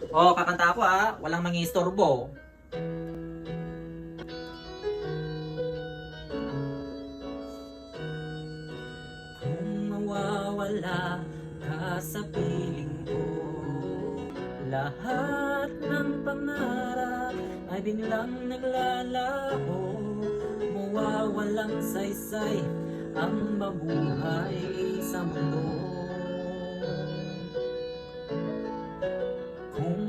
Oh, kakanta ako ha. Walang mangistorbo. Kung mawawala ka sa piling ko, lahat ng pangarap ay biglang naglalaho. Mawawalang saysay ang mabuhay sa mundo. Kung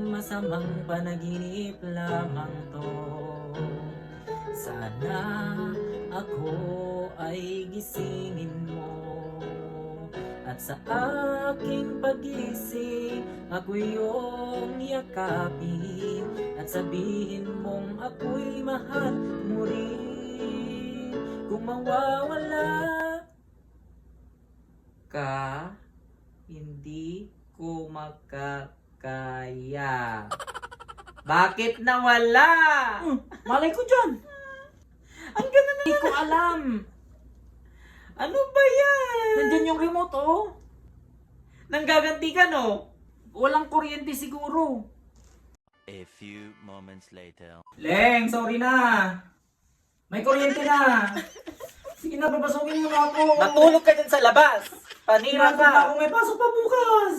masamang panaginip lamang to, sana ako ay gisingin mo. At sa aking pag-ising, ako iyong yakapin at sabihin mong ako'y mahal mo rin. Kung mawawala ka, hindi ko makakaya. Bakit nawala? Malay ko dyan. Ang ganda na. Hindi ko alam. Ano ba yan? Nandyan yung remote, oh. Nanggaganti ka, no? Walang kuryente siguro. A few moments later. Leng, sorry na. May kuryente na. Sige na, papasukin mo na ako. Matulog ka dyan sa labas. Panira Hirap na ka. ako, may pasok pa bukas.